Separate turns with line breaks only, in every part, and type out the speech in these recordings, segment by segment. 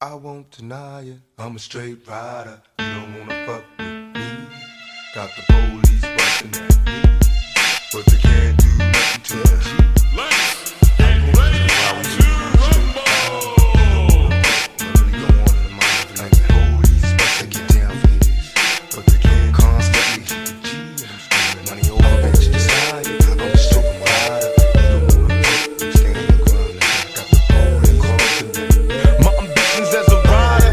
I won't deny it, I'm a straight rider. You don't wanna fuck with me. Got the police bustin' at me, but they can't do nothing to the G.
Let's get ready to rumble.
Really go on in the mind like the police bustin' get down for this, but they can't constantly hit the G. And I'm screaming money over bitch desire. I'm a straight rider. You don't wanna fuck with me. Stand your ground, nigga. Got the police bustin' at me. My ambitions as a rider.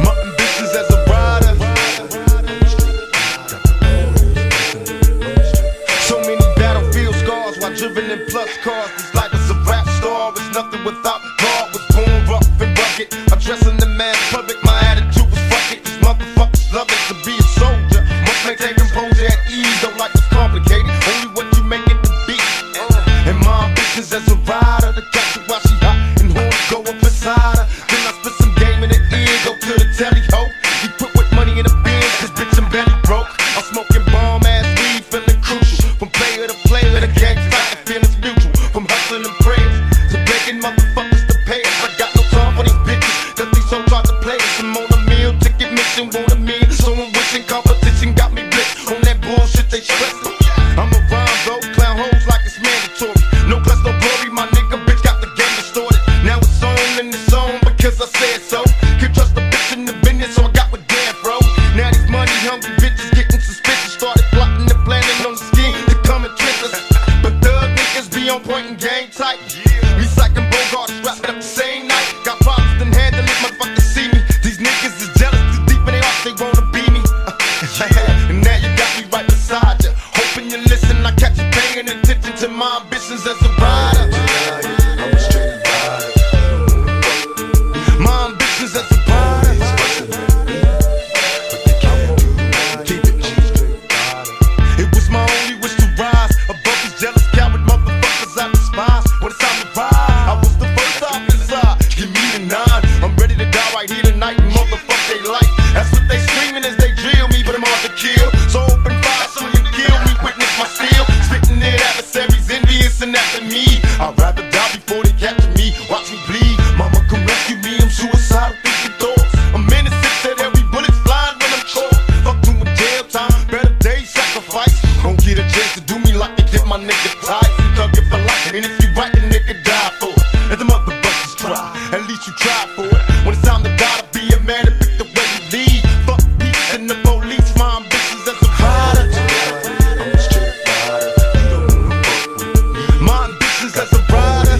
My ambitions as a rider. So many battlefield scars while driven in plus cars. This life is a rap star. It's nothing without God. Was born rough and rugged. Addressing the mass public. My attitude was fuck it. These motherfuckers love it to be a soldier. Must maintain composure at ease. Don't like it's complicated. Only what you make it to be. And my ambitions as a rider. To catch her while she hot and horns go up inside her. Then I spit some game in the ear. Go to the telly ho. He put with money in the bin. Cause bitch I'm belly broke. I'm smoking bomb ass weed. Feeling crucial. From player to player. The gang fight. The feelings mutual. From hustling and prayers to begging motherfuckers to pay us. I got no time for these bitches. Cause these hoes try to play us. I'm on a meal. Ticket mission. Want a meal. So I'm wishing competition got me blitzed. On that bullshit they stressing. I'm a rhyme though. Clown hoes like it's mandatory. No class, no glory. My nigga bitch got the game distorted. Now it's on and it's on because I said so. Can't trust a bitch in the business, so I got with Dan, bro. Now these money hungry bitches getting suspicious. Started plotting and planning on the scheme to come and trick us. But thug niggas be on point and game tight. Recycling Bogart, strapped up the same night. Got problems, then handle it, motherfuckers see me. These niggas is jealous, too deep in their hearts, they wanna be me. And now you got me right beside you. Hoping you listen, I catch you paying attention to my ambitions as a rider. I'm a straight rider. My ambitions as a rider. But they can't do nothing. Keep it straight rider. It was my only wish to rise above these jealous coward motherfuckers I despise. When it's time to ride, I was the first officer. Give me the 9. I'm ready to die right here tonight. Motherfuck they life. That's what they screaming as they drill me, but I'm hard to kill. So open fire so you kill me. Witness my steel. Spitting it adversaries envious and after me. I'd rather die before they capture me. Watch me bleed. Mama come rescue me. I'm suicidal thinking thoughts. I'm innocent to every bullet's flying when I'm caught. Fuck doing jail time. Better days sacrifice. Don't get a chance to do me like they did my nigga tight. Thug it for life. And if you right, the nigga die for it. And the motherfuckers try. At least you try for it. When it's time to die to be a man to pick the way you lead. Fuck peace and the police. My ambitions as a rider. I'm a straight rider. You don't wanna fuck with me. My ambitions as a rider.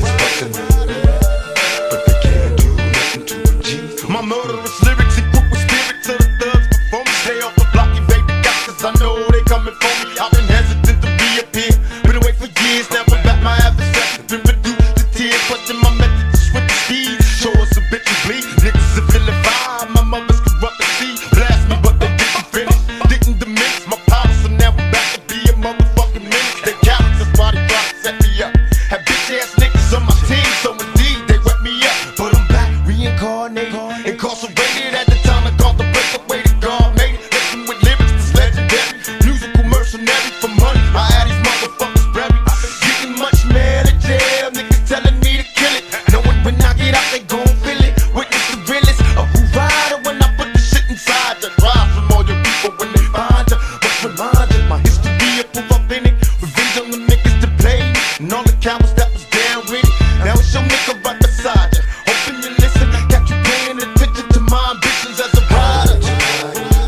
But they can't do nothing to a G. My murderous lyrics equip with spirit to the thugs before me. Stay off the block, you baby got, cause I know they coming for me. I've been hesitant to reappear. Been away for years, never back my adversary. Been reduced to tears, questing my method to switch the speed. Show us a bitch and bleed. Niggas are feeling vibe. My mother's corrupt and see. Blast me, but they didn't finish. Didn't diminish my power, so now I'm back to be a motherfucking menace. They cowards, that's why they try to set me up. Had bitch ass niggas on my team, so indeed they wet me up. But I'm back, reincarnated, incarcerated. At the time I called the breakaway to God made it. Listen with lyrics that's legendary. Musical mercenary for money. I had these motherfuckers buried. Getting much mad at jail, niggas telling me to kill it. Knowing when I get out, they gon' feel it. Witness the realest of who rider when I put the shit inside you. Rise from all your people when they find you. Must remind you, my history of proof authentic. Revenge on the niggas that played me. And all the cowards that was down with it. Now it's your nigga right beside you. Hoping you listen, got you paying attention to my ambitions as a rider.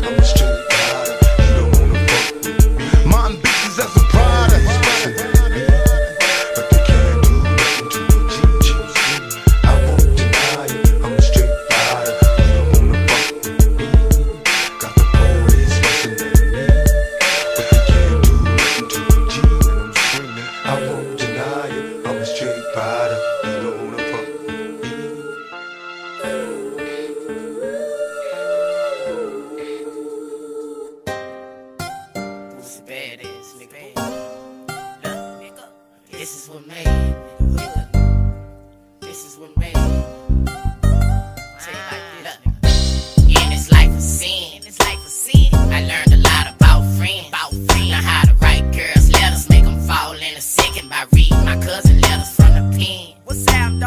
I'm a straight rider. You don't wanna fuck with me. My ambitions as a rider. But they can't do nothing to a G. I won't deny it. I'm a straight rider. You don't wanna fuck with me. Got the police bustin' at me, but they can't do nothing to a G. And I'm screaming, I won't deny it. I'm a straight rider. You don't wanna fuck with me.
Who's the badass nigga? Look, nigga, this is what made me, nigga. This is what made me. Say it like this, nigga. Yeah, this life of sin. I learned a lot about friends. Know how to write girls' letters, make them fall in a second by reading my cousin letters from the pen. What's up?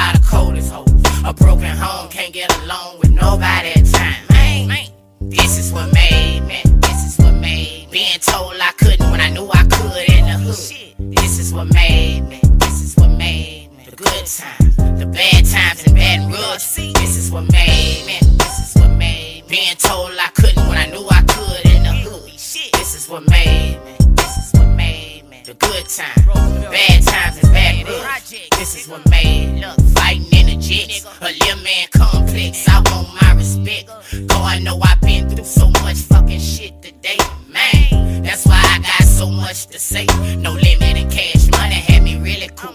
by the coldest hoes. A broken home, can't get along with nobody at time. Man, this is what made me. This is what made me. Being told I couldn't when I knew I could in the hood. This is what made me. This is what made me. The good times, the bad times in Baton Rouge. This is what made me. This is what made me. Being told I couldn't when I knew I could in the hood. This is what made me. This is what made me. The good times, the bad times in Baton Rouge. This is what made me. Look, fighting in the jets, a little man complex. I want my respect. God know I've been through so much fucking shit today, man. That's why I got so much to say. No limit in cash money had me really cool.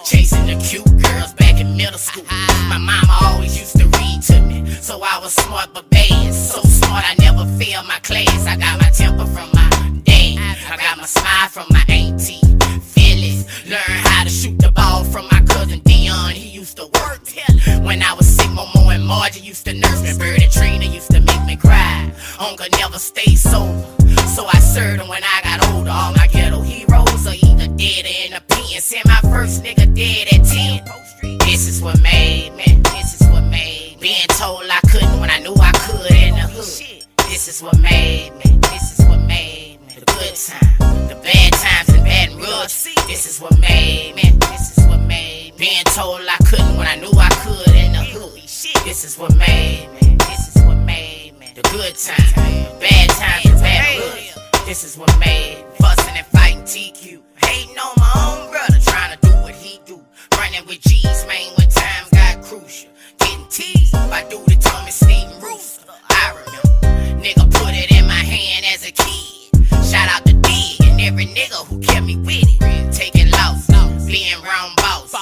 Chasing the cute girls back in middle school. My mama always used to read to me, so I was smart but bad. So smart I never failed my class. I got my temper from my dad. I got my smile from my auntie Phyllis. Learned how to shoot the ball from my cousin Dion. He used to work when I was sick. Momo and Margie used to nurse me. Bird and Trina used to make me cry. Uncle never stayed sober, so I served him when I got older. All my ghetto heroes are either dead or in the pen. Sent my first nigga dead at 10. This is what made me. This is what made me. Being told I couldn't when I knew I could in the hood. This is what made me. This is what made me. The good times, the bad times in Baton Rouge. This is what made me. This is what made me. Being told I couldn't when I knew I could in the hood. This is what made me. This is what made me. The good times, the bad times in Baton Rouge. This is what made me. Fussing and fighting TQ. Hating on my own brother, trying to do what he do. Running with G's, man, when time got crucial. Getting teased by dude that told me Stephen Rooster. I remember, nigga put it in my hand as a kid. Shout out to D and every nigga who kept me with it. Taking loss, being round boss.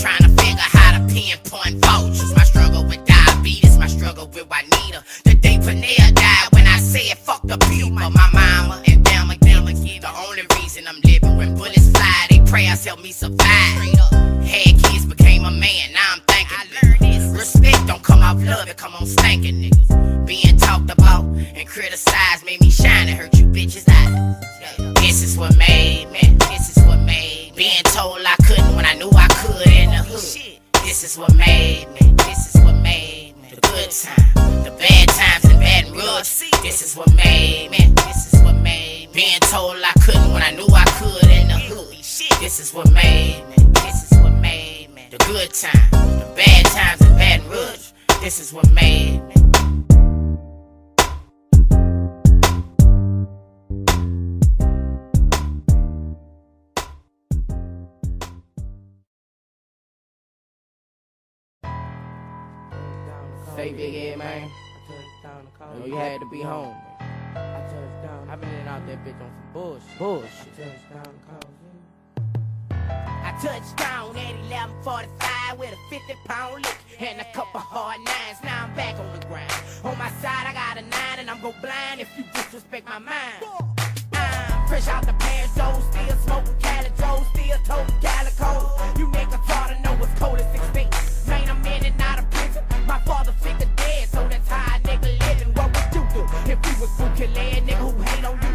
Trying to figure how to pinpoint vouchers. My struggle with diabetes, my struggle with Juanita. The day Panea died when I said fuck the people. My mama and them again. The only reason I'm living when bullets fly, they prayers help me survive. Had kids, became a man, now I'm thinking. Respect don't come off love, it come on stankin' niggas. Being talked about and criticized made me shine and hurt you bitches' eyes. This is what made me. This is what made me. Being told I couldn't when I knew I could in the hood. This is what made me. This is what made me. The good times, the bad times in Baton Rouge. This is what made me. This is what made me. Being told I couldn't when I knew I could in the hood. This is what made me. This is what made me. The good times, the bad times in Baton Rouge. This is what made me.
Say big head, man. No, you had to be home, man. I've been in and out that bitch on some bullshit.
I touched down at 11:45 with a 50-pound lick and a couple hard nines. Now I'm back on the ground. On my side, I got a 9 and I'm go blind if you disrespect my mind. I'm fresh out the pan, so still smoking Cali Joe, still toting calico. You niggas ought to know what's cold as 16. Man, I'm in and out of prison. My father figured dead, so that's how a nigga living. What would you do if you was Bukele, nigga who hate on you?